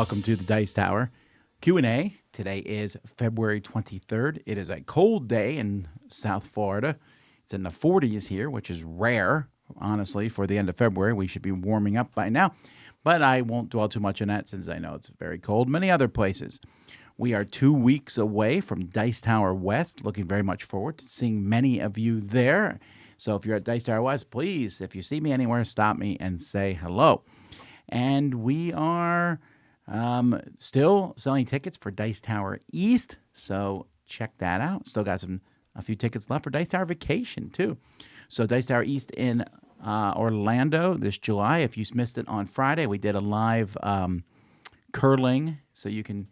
Welcome to the Dice Tower Q&A. Today is February 23rd. It is a cold day in South Florida. It's in the 40s here, which is rare, honestly, for the end of February. We should be warming up by now, but I won't dwell too much on that since I know it's very cold. Many other places. We are 2 weeks away from Dice Tower West. Looking very much forward to seeing many of you there. So if you're at Dice Tower West, please, if you see me anywhere, stop me and say hello. And we are still selling tickets for Dice Tower East, so check that out. Still got a few tickets left for Dice Tower Vacation, too. So Dice Tower East in Orlando this July. If you missed it on Friday, we did a live curling, so you're going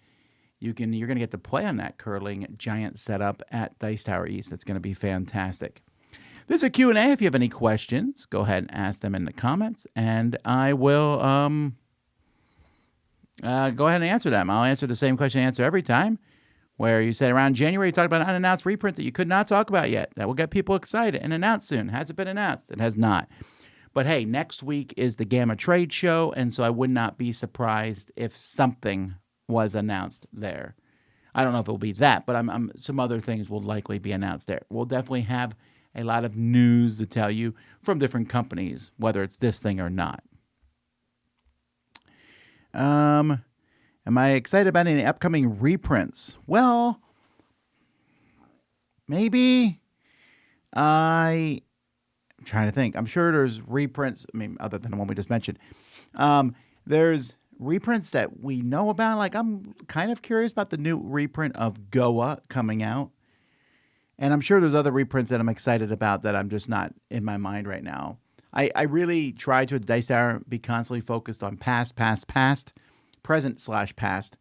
to get to play on that curling giant setup at Dice Tower East. It's going to be fantastic. This is a Q&A. If you have any questions, go ahead and ask them in the comments, and I will go ahead and answer them. I'll answer the same question I answer every time, where you said around January, you talked about an unannounced reprint that you could not talk about yet. That will get people excited and announced soon. Has it been announced? It has not. But hey, next week is the Gamma Trade Show, and so I would not be surprised if something was announced there. I don't know if it will be that, but some other things will likely be announced there. We'll definitely have a lot of news to tell you from different companies, whether it's this thing or not. Am I excited about any upcoming reprints? Well, maybe. I'm trying to think. I'm sure there's reprints, other than the one we just mentioned. There's reprints that we know about. Like, I'm kind of curious about the new reprint of Goa coming out. And I'm sure there's other reprints that I'm excited about that I'm just not in my mind right now. I really try to, at Dice Tower, be constantly focused on past, present/past,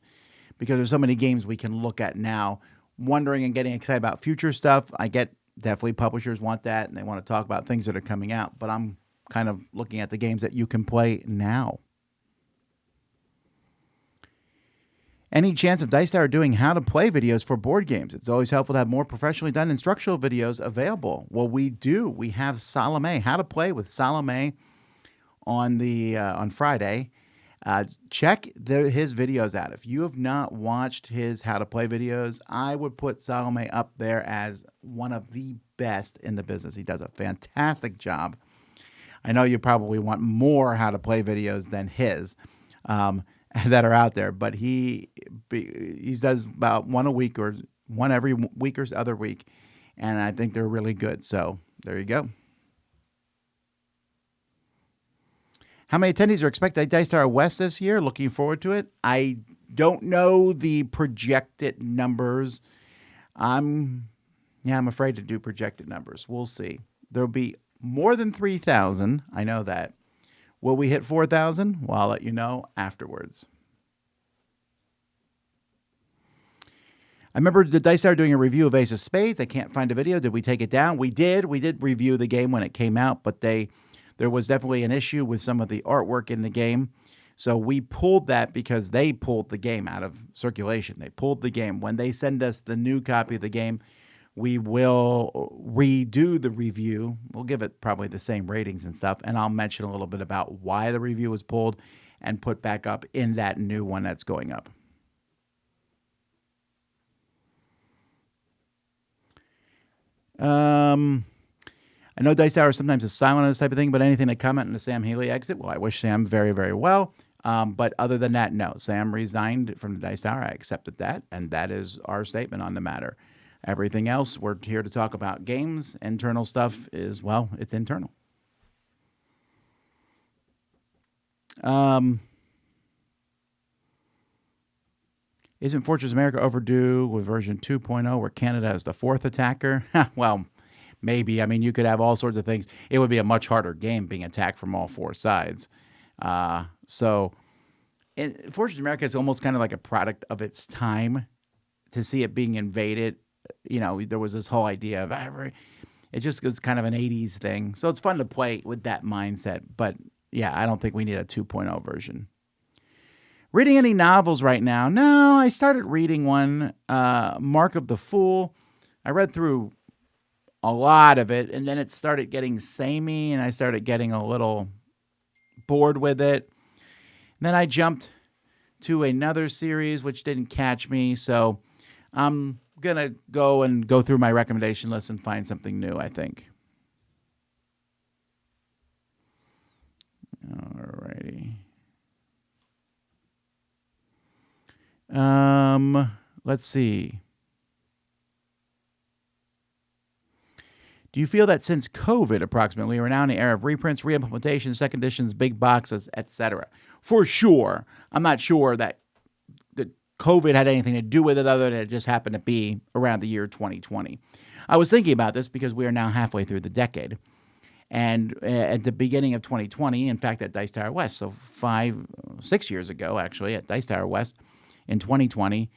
because there's so many games we can look at now, wondering and getting excited about future stuff. I get definitely publishers want that, and they want to talk about things that are coming out, but I'm kind of looking at the games that you can play now. Any chance of Dice Tower doing how-to-play videos for board games? It's always helpful to have more professionally done instructional videos available. Well, we do. We have Salome, How to Play with Salome on Friday. Check his videos out. If you have not watched his how-to-play videos, I would put Salome up there as one of the best in the business. He does a fantastic job. I know you probably want more how-to-play videos than his. That are out there, but he does about one a week or one every week or other week, and I think they're really good. So there you go. How many attendees are expected at Dice Tower West this year? Looking forward to it. I don't know the projected numbers. I'm afraid to do projected numbers. We'll see. There'll be more than 3,000. I know that. Will we hit 4,000? Well, I'll let you know afterwards. I remember the Dice Tower doing a review of Ace of Spades. I can't find a video. Did we take it down? We did. We did review the game when it came out, but there was definitely an issue with some of the artwork in the game. So we pulled that because they pulled the game out of circulation. They pulled the game. When they send us the new copy of the game, we will redo the review. We'll give it probably the same ratings and stuff, and I'll mention a little bit about why the review was pulled and put back up in that new one that's going up. I know Dice Tower sometimes is silent on this type of thing, but anything to comment on the Sam Healy exit? Well, I wish Sam very, very well. But other than that, no. Sam resigned from the Dice Tower. I accepted that, and that is our statement on the matter. Everything else, we're here to talk about games. Internal stuff is, well, it's internal. Isn't Fortress America overdue with version 2.0 where Canada is the fourth attacker? Well, maybe. I mean, you could have all sorts of things. It would be a much harder game being attacked from all four sides. So Fortress America is almost kind of like a product of its time. To see it being invaded, there was this whole idea of it just was kind of an 80s thing. So it's fun to play with that mindset. But yeah, I don't think we need a 2.0 version. Reading any novels right now? No, I started reading one, Mark of the Fool. I read through a lot of it, and then it started getting samey, and I started getting a little bored with it. And then I jumped to another series which didn't catch me. So I'm going to go through my recommendation list and find something new, I think. Alrighty. Let's see. Do you feel that since COVID, approximately, we're now in the era of reprints, reimplementations, second editions, big boxes, etc.? For sure. I'm not sure that COVID had anything to do with it other than it just happened to be around the year 2020. I was thinking about this because we are now halfway through the decade. And at the beginning of 2020, in fact, at Dice Tower West, so 6 years ago, actually, at Dice Tower West in 2020,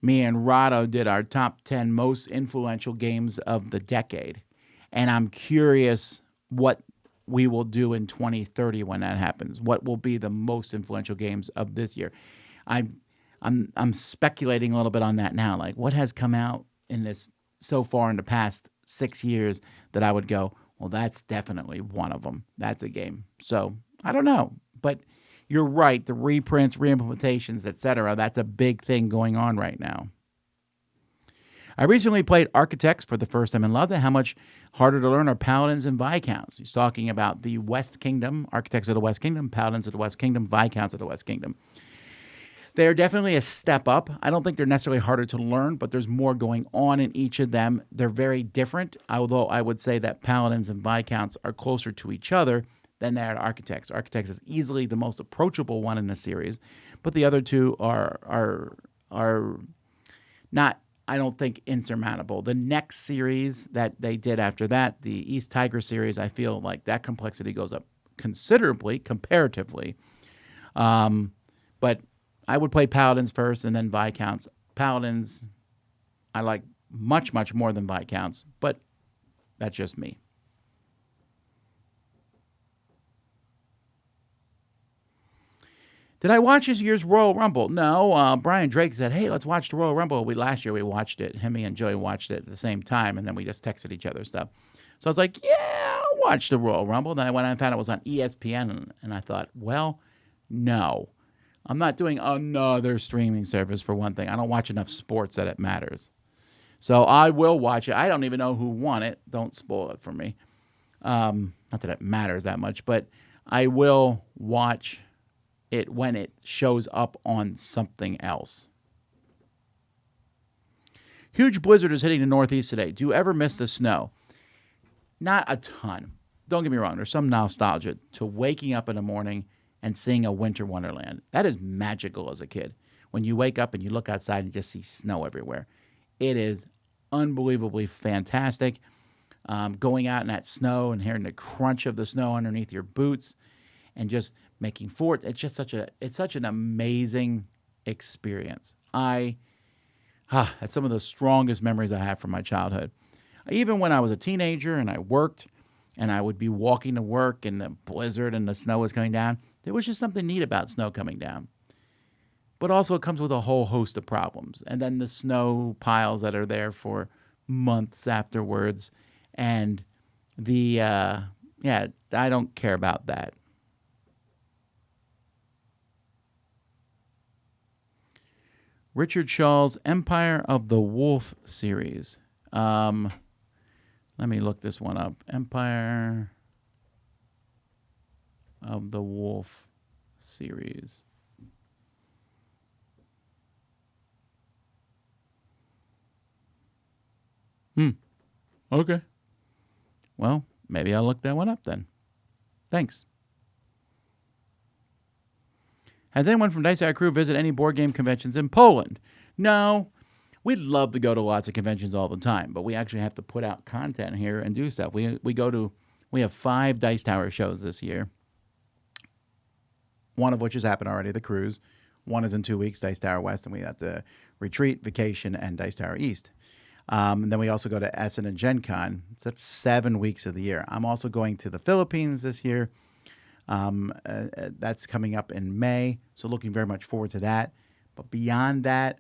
me and Rado did our top 10 most influential games of the decade. And I'm curious what we will do in 2030 when that happens. What will be the most influential games of this year? I'm speculating a little bit on that now. Like, what has come out in this so far in the past 6 years that I would go, well, that's definitely one of them. That's a game. So I don't know, but you're right. The reprints, reimplementations, etc. That's a big thing going on right now. I recently played Architects for the first time and loved it. How much harder to learn are Paladins and Viscounts? He's talking about the West Kingdom, Architects of the West Kingdom, Paladins of the West Kingdom, Viscounts of the West Kingdom. They're definitely a step up. I don't think they're necessarily harder to learn, but there's more going on in each of them. They're very different, although I would say that Paladins and Viscounts are closer to each other than they are to Architects. Architects is easily the most approachable one in the series, but the other two are not, I don't think, insurmountable. The next series that they did after that, the East Tiger series, I feel like that complexity goes up considerably, comparatively. But I would play Paladins first and then Viscounts. Paladins, I like much, much more than Viscounts, but that's just me. Did I watch this year's Royal Rumble? No. Brian Drake said, hey, let's watch the Royal Rumble. Last year we watched it. Him and Joey watched it at the same time, and then we just texted each other stuff. So I was like, yeah, I'll watch the Royal Rumble. Then I went and found it was on ESPN, and I thought, well, no. I'm not doing another streaming service for one thing. I don't watch enough sports that it matters. So I will watch it. I don't even know who won it. Don't spoil it for me. Not that it matters that much, but I will watch it when it shows up on something else. Huge blizzard is hitting the Northeast today. Do you ever miss the snow? Not a ton. Don't get me wrong. There's some nostalgia to waking up in the morning and seeing a winter wonderland. That is magical as a kid. When you wake up and you look outside and just see snow everywhere. It is unbelievably fantastic. Going out in that snow and hearing the crunch of the snow underneath your boots and just making forts. It's just such an amazing experience. That's some of the strongest memories I have from my childhood. Even when I was a teenager and I worked and I would be walking to work and the blizzard and the snow was coming down, there was just something neat about snow coming down. But also it comes with a whole host of problems. And then the snow piles that are there for months afterwards. And I don't care about that. Richard Shaw's Empire of the Wolf series. Let me look this one up. Empire of the Wolf series. Okay. Well, maybe I'll look that one up then. Thanks. Has anyone from Dice Tower Crew visited any board game conventions in Poland? No. We'd love to go to lots of conventions all the time, but we actually have to put out content here and do stuff. We have 5 Dice Tower shows this year. One of which has happened already, the cruise. One is in 2 weeks, Dice Tower West, and we have the retreat, vacation, and Dice Tower East. And then we also go to Essen and Gen Con. So that's 7 weeks of the year. I'm also going to the Philippines this year. That's coming up in May, so looking very much forward to that. But beyond that,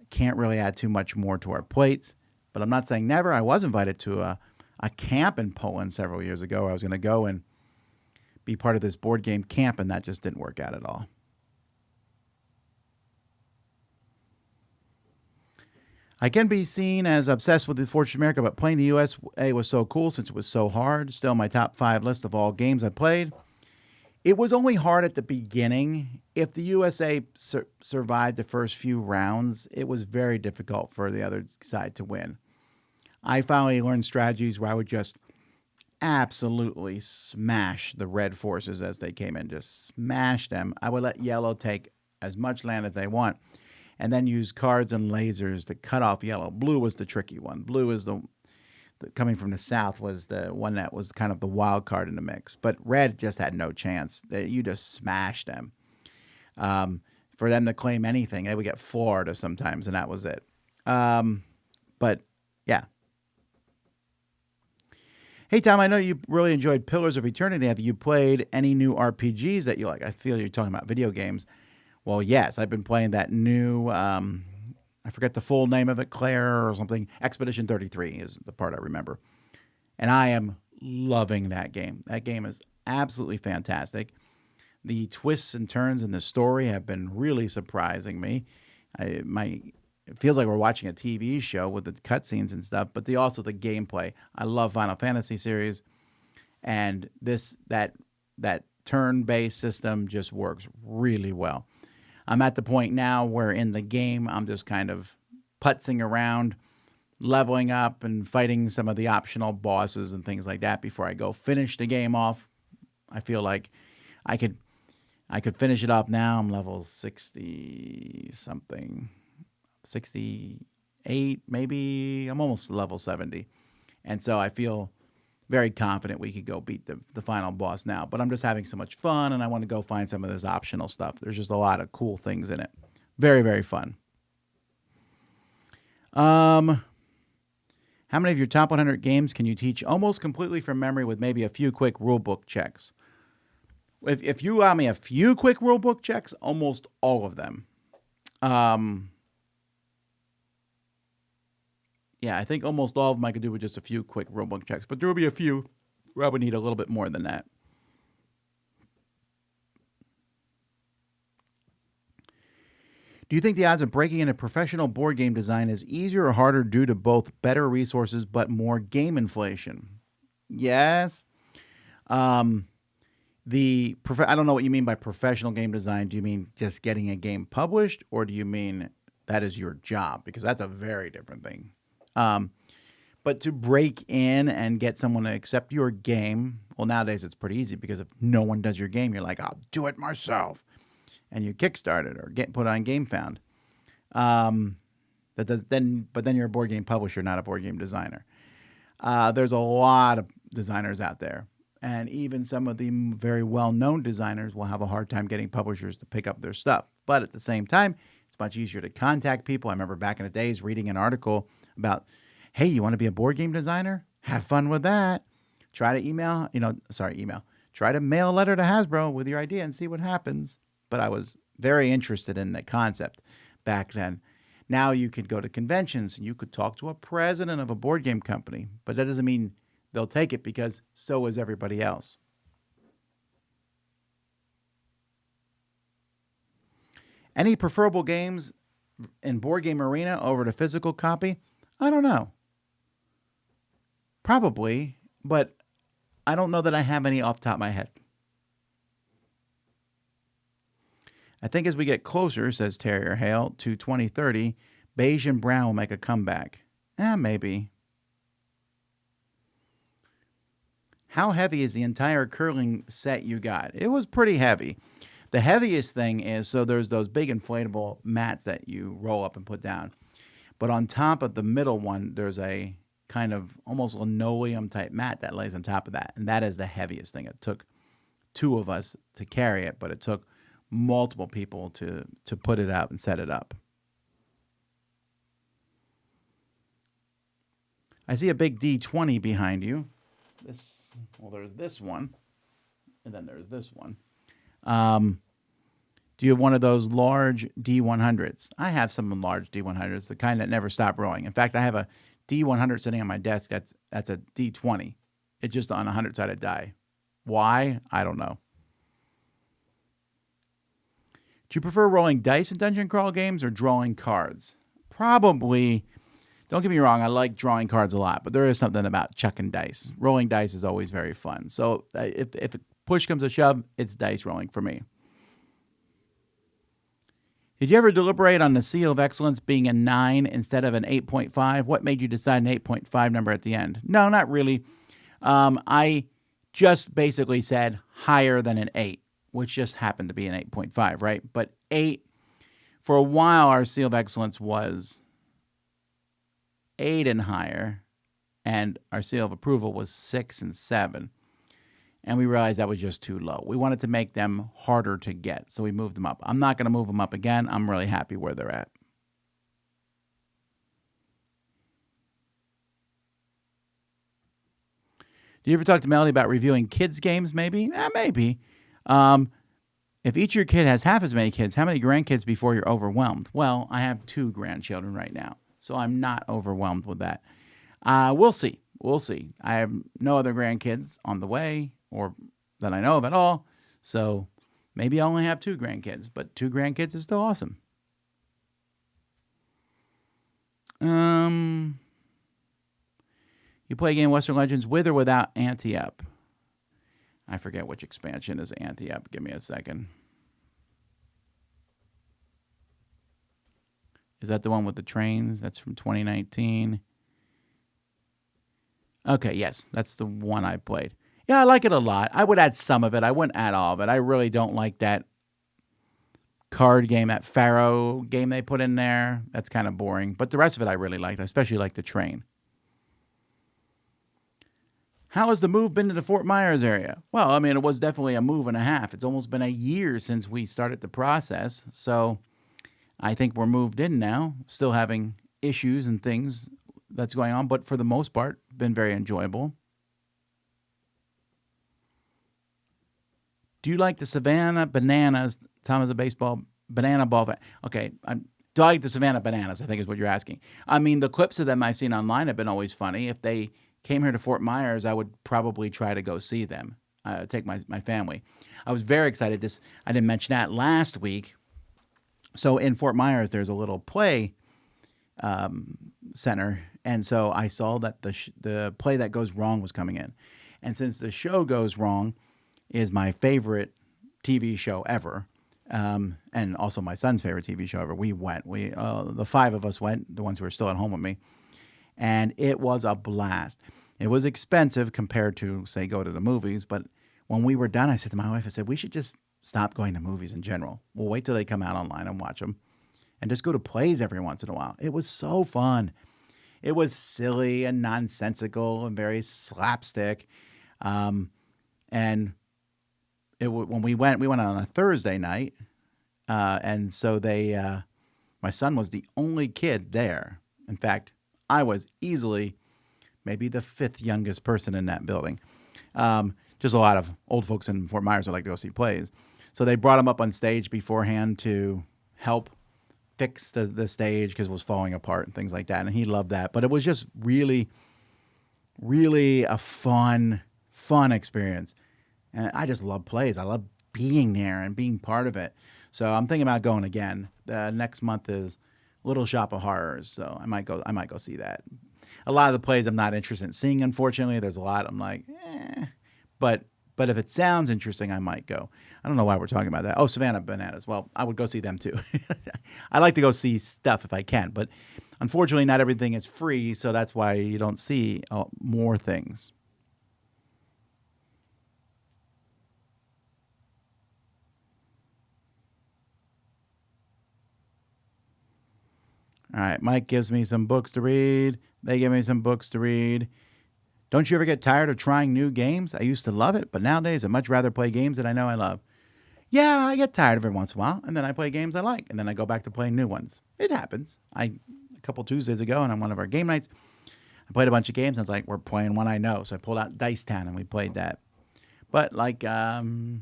can't really add too much more to our plates. But I'm not saying never. I was invited to a camp in Poland several years ago. I was going to go and be part of this board game camp, and that just didn't work out at all. I can be seen as obsessed with the Fortune America, but playing the USA was so cool since it was so hard. Still my top 5 list of all games I played. It was only hard at the beginning. If the USA survived the first few rounds, it was very difficult for the other side to win. I finally learned strategies where I would just absolutely smash the red forces as they came in, just smash them. I would let yellow take as much land as they want, and then use cards and lasers to cut off yellow. Blue was the tricky one. Blue is the coming from the south was the one that was kind of the wild card in the mix. But red just had no chance. You just smashed them. For them to claim anything, they would get Florida sometimes, and that was it. But yeah. Hey, Tom, I know you really enjoyed Pillars of Eternity. Have you played any new RPGs that you like? I feel you're talking about video games. Well, yes, I've been playing that new, I forget the full name of it, Claire or something. Expedition 33 is the part I remember. And I am loving that game. That game is absolutely fantastic. The twists and turns in the story have been really surprising me. It feels like we're watching a TV show with the cutscenes and stuff, but also the gameplay. I love Final Fantasy series, and that turn-based system just works really well. I'm at the point now where in the game I'm just kind of putzing around, leveling up and fighting some of the optional bosses and things like that before I go finish the game off. I feel like I could finish it off now. I'm level 60 something. 68 maybe. I'm almost level 70. And so I feel very confident we could go beat the final boss now. But I'm just having so much fun, and I want to go find some of this optional stuff. There's just a lot of cool things in it. Very, very fun. How many of your top 100 games can you teach almost completely from memory with maybe a few quick rulebook checks? If you allow me a few quick rulebook checks, almost all of them. Yeah, I think almost all of them I could do with just a few quick rulebook checks. But there will be a few where I would need a little bit more than that. Do you think the odds of breaking into professional board game design is easier or harder due to both better resources but more game inflation? Yes. I don't know what you mean by professional game design. Do you mean just getting a game published, or do you mean that is your job? Because that's a very different thing. But to break in and get someone to accept your game, well, nowadays it's pretty easy because if no one does your game, you're like, I'll do it myself. And you kickstart it or get put on GameFound. But then you're a board game publisher, not a board game designer. There's a lot of designers out there. And even some of the very well-known designers will have a hard time getting publishers to pick up their stuff. But at the same time, it's much easier to contact people. I remember back in the days reading an article about, hey, you want to be a board game designer? Have fun with that. Try to Try to mail a letter to Hasbro with your idea and see what happens. But I was very interested in the concept back then. Now you could go to conventions and you could talk to a president of a board game company. But that doesn't mean they'll take it because so is everybody else. Any preferable games in Board Game Arena over the physical copy? I don't know. Probably, but I don't know that I have any off the top of my head. I think as we get closer, says Terrier Hale, to 2030, beige and brown will make a comeback. Maybe. How heavy is the entire curling set you got? It was pretty heavy. The heaviest thing is, so there's those big inflatable mats that you roll up and put down. But on top of the middle one, there's a kind of almost linoleum type mat that lays on top of that. And that is the heaviest thing. It took 2 of us to carry it, but it took multiple people to put it up and set it up. I see a big D20 behind you. There's this one, and then there's this one. Do you have one of those large D100s? I have some large D100s, the kind that never stop rolling. In fact, I have a D100 sitting on my desk. That's a D20. It's just on a 100-sided die. Why? I don't know. Do you prefer rolling dice in dungeon crawl games or drawing cards? Probably Don't get me wrong, I like drawing cards a lot, but there is something about chucking dice. Rolling dice is always very fun. So if push comes to shove, it's dice rolling for me. Did you ever deliberate on the seal of excellence being a 9 instead of an 8.5? What made you decide an 8.5 number at the end? No, not really. I just basically said higher than an 8, which just happened to be an 8.5, right? But 8, for a while, our seal of excellence was 8 and higher, and our seal of approval was 6 and 7. And we realized that was just too low. We wanted to make them harder to get, so we moved them up. I'm not going to move them up again. I'm really happy where they're at. Do you ever talk to Melody about reviewing kids' games, maybe? Maybe. If each of your kid has half as many kids, how many grandkids before you're overwhelmed? Well, I have 2 grandchildren right now, so I'm not overwhelmed with that. We'll see. We'll see. I have no other grandkids on the way, or that I know of at all. So maybe I only have 2 grandkids, but 2 grandkids is still awesome. You play a game Western Legends with or without Ante-Up? I forget which expansion is Ante-Up. Give me a second. Is that the one with the trains? That's from 2019. Okay, yes, that's the one I played. Yeah, I like it a lot. I would add some of it. I wouldn't add all of it. I really don't like that card game, that Pharaoh game they put in there. That's kind of boring. But the rest of it I really liked. I especially like the train. How has the move been to the Fort Myers area? Well, I mean, it was definitely a move and a half. It's almost been a year since we started the process. So I think we're moved in now, still having issues and things that's going on. But for the most part, been very enjoyable. Do you like the Savannah Bananas? Tom is a baseball banana ball fan. Okay, do I like the Savannah Bananas? I think is what you're asking. I mean, the clips of them I've seen online have been always funny. If they came here to Fort Myers, I would probably try to go see them, take my family. I was very excited. I didn't mention that last week. So in Fort Myers, there's a little play center, and so I saw that the play that goes wrong was coming in. And since the show goes wrong is my favorite TV show ever, and also my son's favorite TV show ever, we went. The 5 of us went, the ones who were still at home with me, and it was a blast. It was expensive compared to, say, go to the movies, but when we were done, I said to my wife, I said, we should just stop going to movies in general. We'll wait till they come out online and watch them, and just go to plays every once in a while. It was so fun. It was silly and nonsensical and very slapstick. And when we went on a Thursday night, and so my son was the only kid there. In fact, I was easily maybe the 5th youngest person in that building. Just a lot of old folks in Fort Myers that like to go see plays. So they brought him up on stage beforehand to help fix the stage because it was falling apart and things like that. And he loved that. But it was just really, really a fun experience. And I just love plays. I love being there and being part of it. So I'm thinking about going again. Next month is Little Shop of Horrors, so I might go see that. A lot of the plays I'm not interested in seeing, unfortunately. There's a lot I'm like, But if it sounds interesting, I might go. I don't know why we're talking about that. Oh, Savannah Bananas. Well, I would go see them too. I like to go see stuff if I can, but unfortunately not everything is free, so that's why you don't see more things. All right, Mike gives me some books to read. They give me some books to read. Don't you ever get tired of trying new games? I used to love it, but nowadays I'd much rather play games that I know I love. Yeah, I get tired of it once in a while, and then I play games I like, and then I go back to playing new ones. It happens. A couple Tuesdays ago, and on one of our game nights, I played a bunch of games, and I was like, we're playing one I know. So I pulled out Dice Town, and we played that. But like tonight,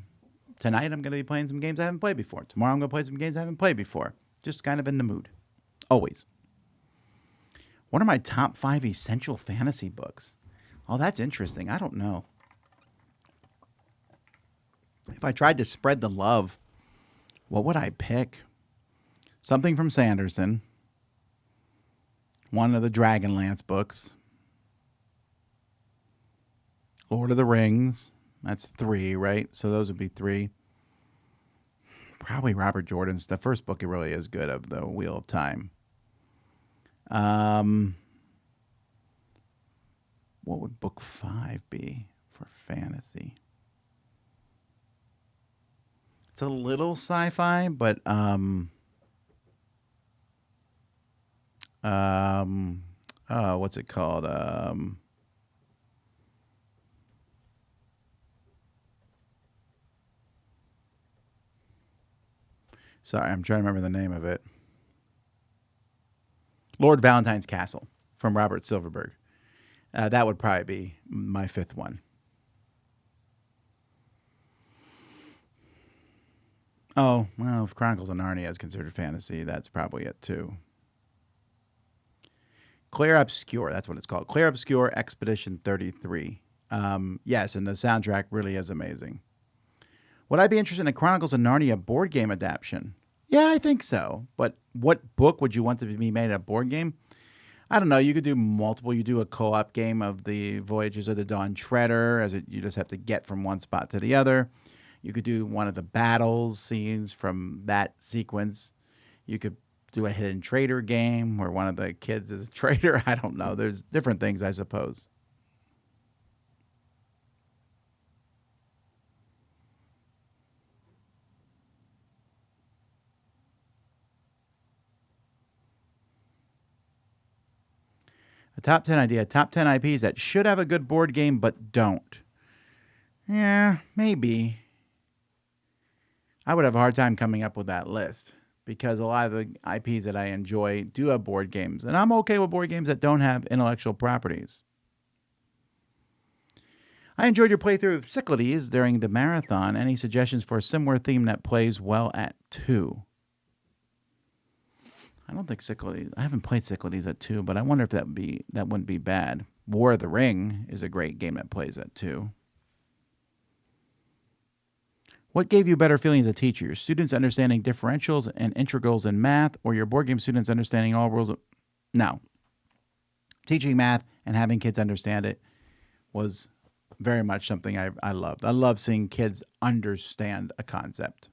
I'm going to be playing some games I haven't played before. Tomorrow, I'm going to play some games I haven't played before. Just kind of in the mood. Always. What are my top 5 essential fantasy books? Oh, that's interesting. I don't know. If I tried to spread the love, what would I pick? Something from Sanderson. One of the Dragonlance books. Lord of the Rings. That's 3, right? So those would be 3. Probably Robert Jordan's. The first book, it really is good, of the Wheel of Time. What would book 5 be for fantasy? It's a little sci-fi, but what's it called? Sorry, I'm trying to remember the name of it. Lord Valentine's Castle from Robert Silverberg. That would probably be my 5th one. Oh, well, if Chronicles of Narnia is considered fantasy, that's probably it too. Clair Obscur, that's what it's called. Clair Obscur Expedition 33. Yes, and the soundtrack really is amazing. Would I be interested in a Chronicles of Narnia board game adaptation? Yeah, I think so. But what book would you want to be made a board game? I don't know. You could do multiple. You do a co-op game of the Voyages of the Dawn Treader, you just have to get from one spot to the other. You could do one of the battles scenes from that sequence. You could do a hidden traitor game where one of the kids is a traitor. I don't know. There's different things, I suppose. A top 10 idea. Top 10 IPs that should have a good board game but don't. Yeah, maybe. I would have a hard time coming up with that list because a lot of the IPs that I enjoy do have board games. And I'm okay with board games that don't have intellectual properties. I enjoyed your playthrough of Cyclades during the marathon. Any suggestions for a similar theme that plays well at 2? I don't think Cyclades. I haven't played Cyclades at 2, but I wonder if that wouldn't be bad. War of the Ring is a great game that plays at 2. What gave you better feeling as a teacher? Your students understanding differentials and integrals in math, or your board game students understanding all rules? No. Teaching math and having kids understand it was very much something I loved. I love seeing kids understand a concept.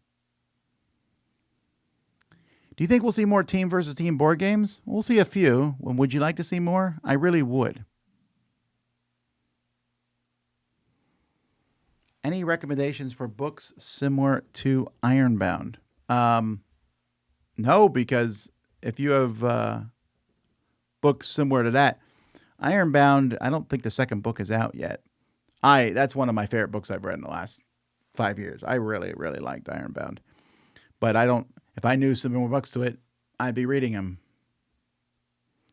Do you think we'll see more team versus team board games? We'll see a few. Would you like to see more? I really would. Any recommendations for books similar to Ironbound? No, because if you have books similar to that, Ironbound, I don't think the second book is out yet. That's one of my favorite books I've read in the last 5 years. I really, really liked Ironbound. But if I knew similar books to it, I'd be reading them.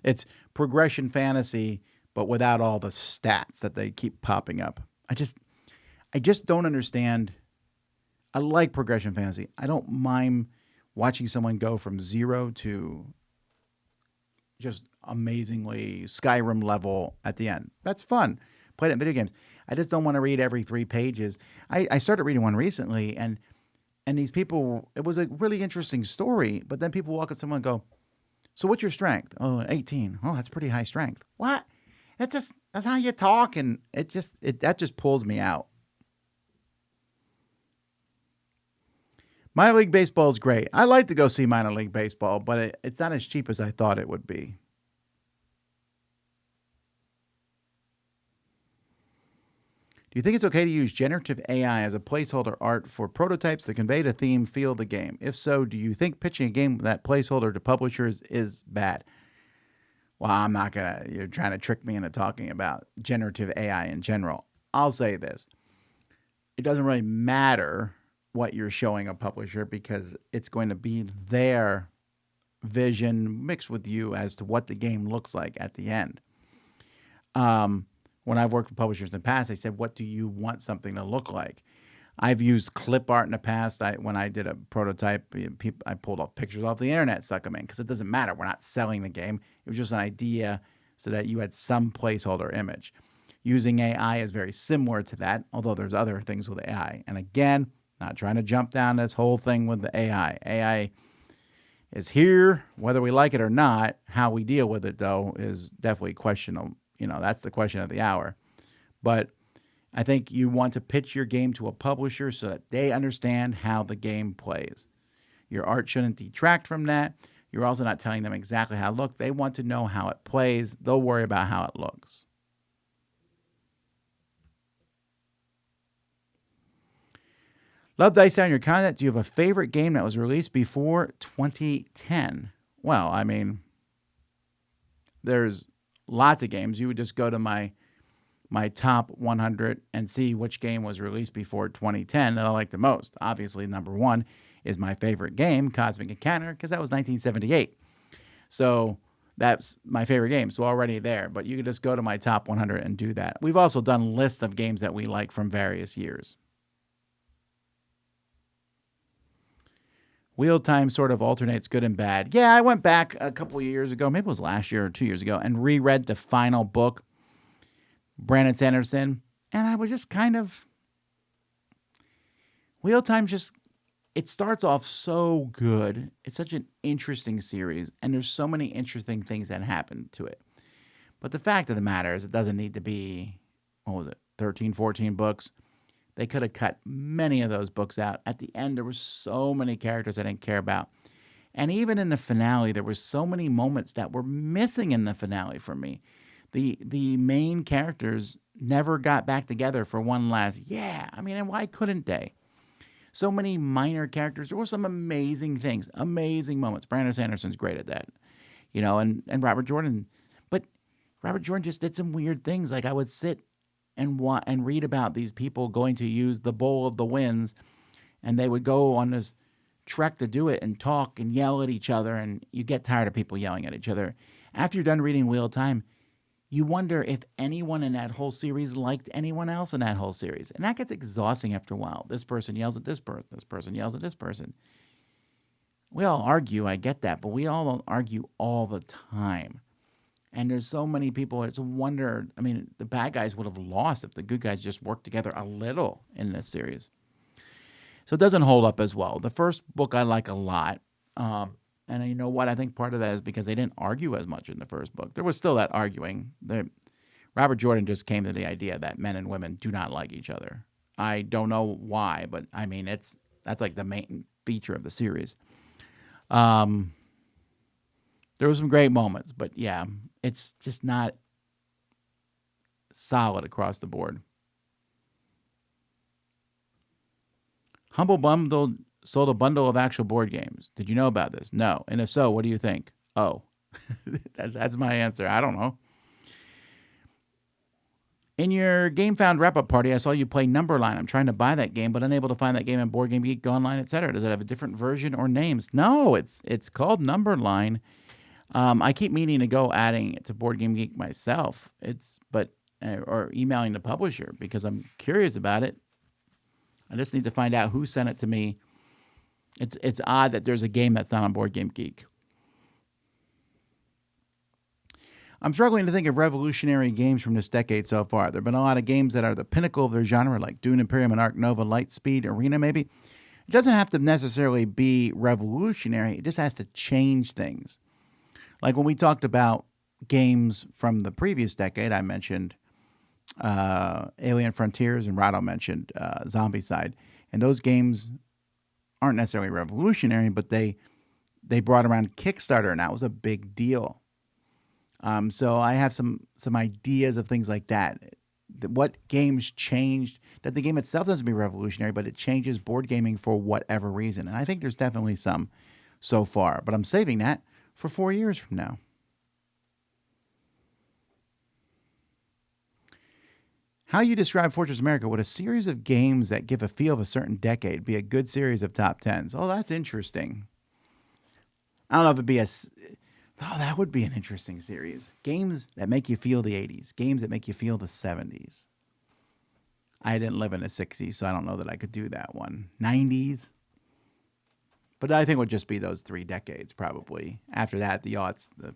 It's progression fantasy, but without all the stats that they keep popping up. I just don't understand. I like progression fantasy. I don't mind watching someone go from 0 to just amazingly Skyrim level at the end. That's fun. Play it in video games. I just don't want to read every 3 pages. I started reading one recently, and these people, it was a really interesting story, but then people walk up to someone and go, so what's your strength? Oh, 18. Oh, that's pretty high strength. What? That's how you talk, and that just pulls me out. Minor League Baseball is great. I like to go see Minor League Baseball, but it's not as cheap as I thought it would be. Do you think it's okay to use generative AI as a placeholder art for prototypes to convey the theme, feel the game? If so, do you think pitching a game with that placeholder to publishers is bad? Well, I'm not going to, you're trying to trick me into talking about generative AI in general. I'll say this. It doesn't really matter what you're showing a publisher because it's going to be their vision mixed with you as to what the game looks like at the end. When I've worked with publishers in the past, they said, what do you want something to look like? I've used clip art in the past. When I did a prototype, I pulled off pictures off the internet, stuck them in, because it doesn't matter. We're not selling the game. It was just an idea so that you had some placeholder image. Using AI is very similar to that, although there's other things with AI. And again, not trying to jump down this whole thing with the AI. AI, is here, whether we like it or not. How we deal with it, though, is definitely questionable. That's the question of the hour. But I think you want to pitch your game to a publisher so that they understand how the game plays. Your art shouldn't detract from that. You're also not telling them exactly how it looks. They want to know how it plays. They'll worry about how it looks. Love Dice Down your content. Do you have a favorite game that was released before 2010? Well, I mean, there's lots of games. You would just go to my top 100 and see which game was released before 2010 that I like the most. Obviously, number one is my favorite game, Cosmic Encounter, because that was 1978. So that's my favorite game. So already there. But you can just go to my top 100 and do that. We've also done lists of games that we like from various years. Wheel time sort of alternates good and bad. Yeah, I went back a couple of years ago, maybe it was last year or 2 years ago, and reread the final book, Brandon Sanderson, and I was just kind of... Wheel time just... It starts off so good. It's such an interesting series, and there's so many interesting things that happen to it. But the fact of the matter is it doesn't need to be, 13, 14 books. They could have cut many of those books out. At the end, there were so many characters I didn't care about. And even in the finale, there were so many moments that were missing in the finale for me. The main characters never got back together for one last, and why couldn't they? So many minor characters. There were some amazing things, amazing moments. Brandon Sanderson's great at that, and Robert Jordan. But Robert Jordan just did some weird things. Like I would sit and read about these people going to use the Bowl of the Winds, and they would go on this trek to do it and talk and yell at each other, and you get tired of people yelling at each other. After you're done reading Wheel of Time, you wonder if anyone in that whole series liked anyone else in that whole series. And that gets exhausting after a while. This person yells at this person. This person yells at this person. We all argue, I get that, but we all don't argue all the time. And there's so many people, it's a wonder. The bad guys would have lost if the good guys just worked together a little in this series. So it doesn't hold up as well. The first book I like a lot. And you know what? I think part of that is because they didn't argue as much in the first book. There was still that arguing. Robert Jordan just came to the idea that men and women do not like each other. I don't know why, but that's like the main feature of the series. There were some great moments, but yeah, it's just not solid across the board. Humble Bundle sold a bundle of actual board games. Did you know about this? No. And if so, what do you think? Oh, that's my answer. I don't know. In your GameFound wrap-up party, I saw you play Numberline. I'm trying to buy that game, but unable to find that game in Board Game Geek, Online, etc. Does it have a different version or names? No, it's called Numberline. I keep meaning to go adding it to Board Game Geek myself. Or emailing the publisher because I'm curious about it. I just need to find out who sent it to me. It's odd that there's a game that's not on Board Game Geek. I'm struggling to think of revolutionary games from this decade so far. There have been a lot of games that are the pinnacle of their genre, like Dune Imperium and Ark Nova, Lightspeed, Arena maybe. It doesn't have to necessarily be revolutionary. It just has to change things. Like when we talked about games from the previous decade, I mentioned Alien Frontiers, and Rado mentioned Zombicide. And those games aren't necessarily revolutionary, but they brought around Kickstarter, and that was a big deal. So I have some ideas of things like that. What games changed, that the game itself doesn't be revolutionary, but it changes board gaming for whatever reason. And I think there's definitely some so far, but I'm saving that for 4 years from now. How you describe Fortress America? Would a series of games that give a feel of a certain decade be a good series of top 10s? Oh, that's interesting. I don't know if it'd be that would be an interesting series. Games that make you feel the 80s. Games that make you feel the 70s. I didn't live in the 60s, so I don't know that I could do that one. 90s. But I think it would just be those 3 decades, probably. After that, the aughts, the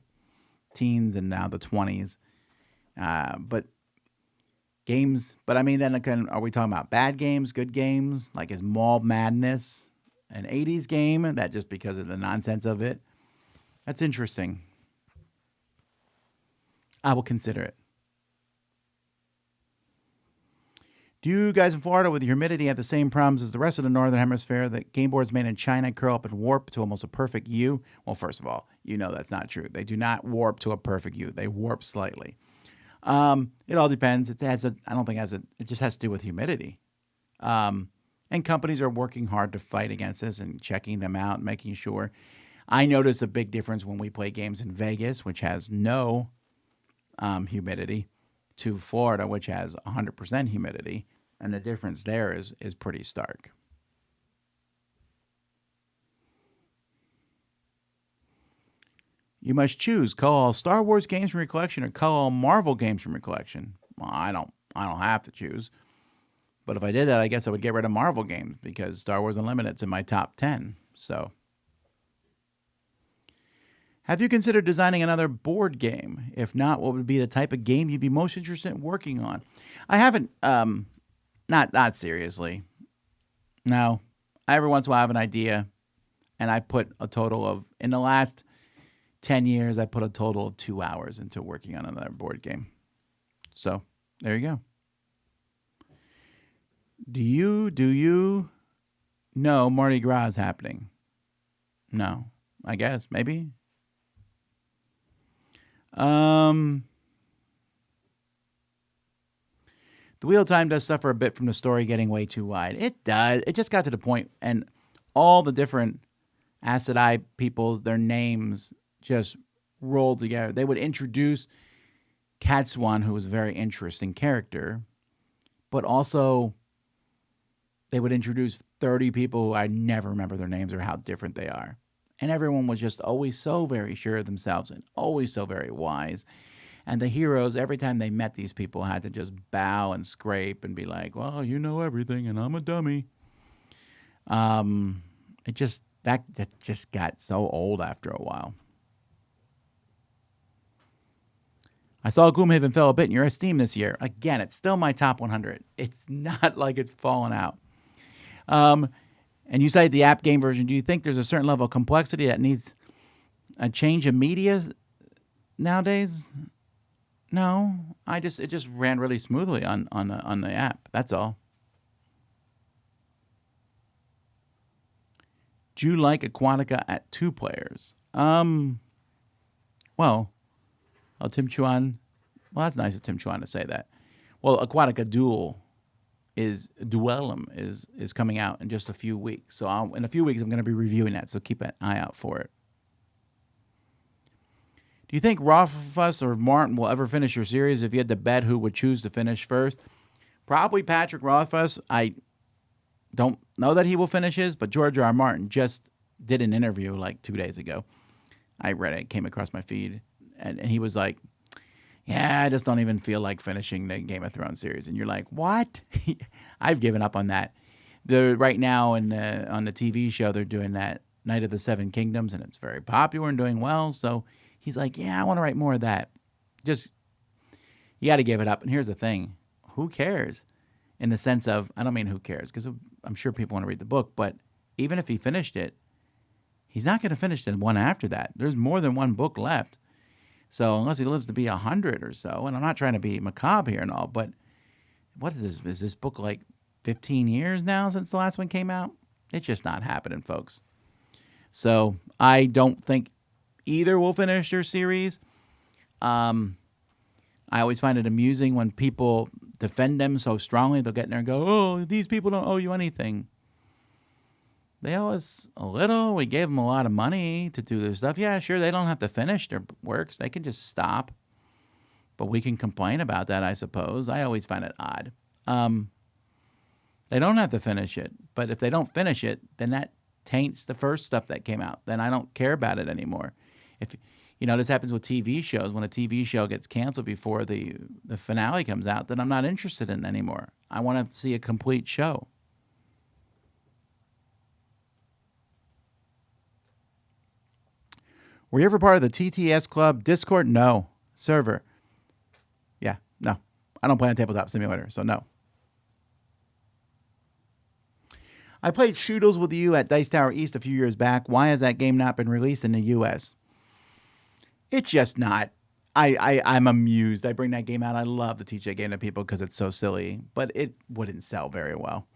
teens, and now the 20s. But games, then again, are we talking about bad games, good games? Like is Mall Madness an 80s game, that just because of the nonsense of it. That's interesting. I will consider it. Do you guys in Florida with humidity have the same problems as the rest of the Northern Hemisphere? That game boards made in China curl up and warp to almost a perfect U? Well, first of all, you know that's not true. They do not warp to a perfect U. They warp slightly. It all depends. It just has to do with humidity. And companies are working hard to fight against this and checking them out, making sure. I notice a big difference when we play games in Vegas, which has no humidity, to Florida, which has 100% humidity. And the difference there is pretty stark. You must choose. Cull all Star Wars games from your collection or cull all Marvel games from your collection. Well, I don't have to choose. But if I did that, I guess I would get rid of Marvel games because Star Wars Unlimited's in my top 10. So, have you considered designing another board game? If not, what would be the type of game you'd be most interested in working on? I haven't, not seriously. No. Every once in a while I have an idea, and I put a total of, in the last 10 years, I put a total of 2 hours into working on another board game. So, there you go. Do you know Mardi Gras is happening? No. I guess, maybe. The wheel time does suffer a bit from the story getting way too wide. It does. It just got to the point, and all the different Acid Eye people, their names just rolled together. They would introduce Cat Swan, who was a very interesting character, but also they would introduce 30 people who I never remember their names or how different they are. And everyone was just always so very sure of themselves and always so very wise. And the heroes, every time they met these people, had to just bow and scrape and be like, well, you know everything and I'm a dummy. That just got so old after a while. I saw Gloomhaven fell a bit in your esteem this year. Again, it's still my top 100. It's not like it's fallen out. And you cited the app game version. Do you think there's a certain level of complexity that needs a change of media nowadays? No, it just ran really smoothly on the app. That's all. Do you like Aquatica at 2 players? Tim Chuan. Well, that's nice of Tim Chuan to say that. Well, Aquatica Duellum is coming out in just a few weeks. So in a few weeks, I'm going to be reviewing that. So keep an eye out for it. Do you think Rothfuss or Martin will ever finish your series? If you had to bet who would choose to finish first, probably Patrick Rothfuss. I don't know that he will finish his, but George R. R. Martin just did an interview like 2 days ago. I read it, came across my feed, and he was like, yeah, I just don't even feel like finishing the Game of Thrones series. And you're like, what? I've given up on that. Right now on the TV show, they're doing that Night of the Seven Kingdoms, and it's very popular and doing well. So he's like, yeah, I want to write more of that. Just, you got to give it up. And here's the thing. Who cares? In the sense of, I don't mean who cares, because I'm sure people want to read the book, but even if he finished it, he's not going to finish the one after that. There's more than one book left. So unless he lives to be 100 or so, and I'm not trying to be macabre here and all, but what is this? Is this book like 15 years now since the last one came out? It's just not happening, folks. So I don't think either will finish their series. I always find it amusing when people defend them so strongly. They'll get in there and go, oh, these people don't owe you anything. They owe us a little. We gave them a lot of money to do their stuff. Yeah, sure, they don't have to finish their works. They can just stop. But we can complain about that, I suppose. I always find it odd. They don't have to finish it. But if they don't finish it, then that taints the first stuff that came out. Then I don't care about it anymore. If this happens with TV shows. When a TV show gets canceled before the finale comes out, then I'm not interested in it anymore. I want to see a complete show. Were you ever part of the TTS Club Discord? No. Server? Yeah, no. I don't play on Tabletop Simulator, so no. I played Shootles with you at Dice Tower East a few years back. Why has that game not been released in the U.S.? It's just not. I'm amused. I bring that game out. I love to teach that game to people because it's so silly, but it wouldn't sell very well.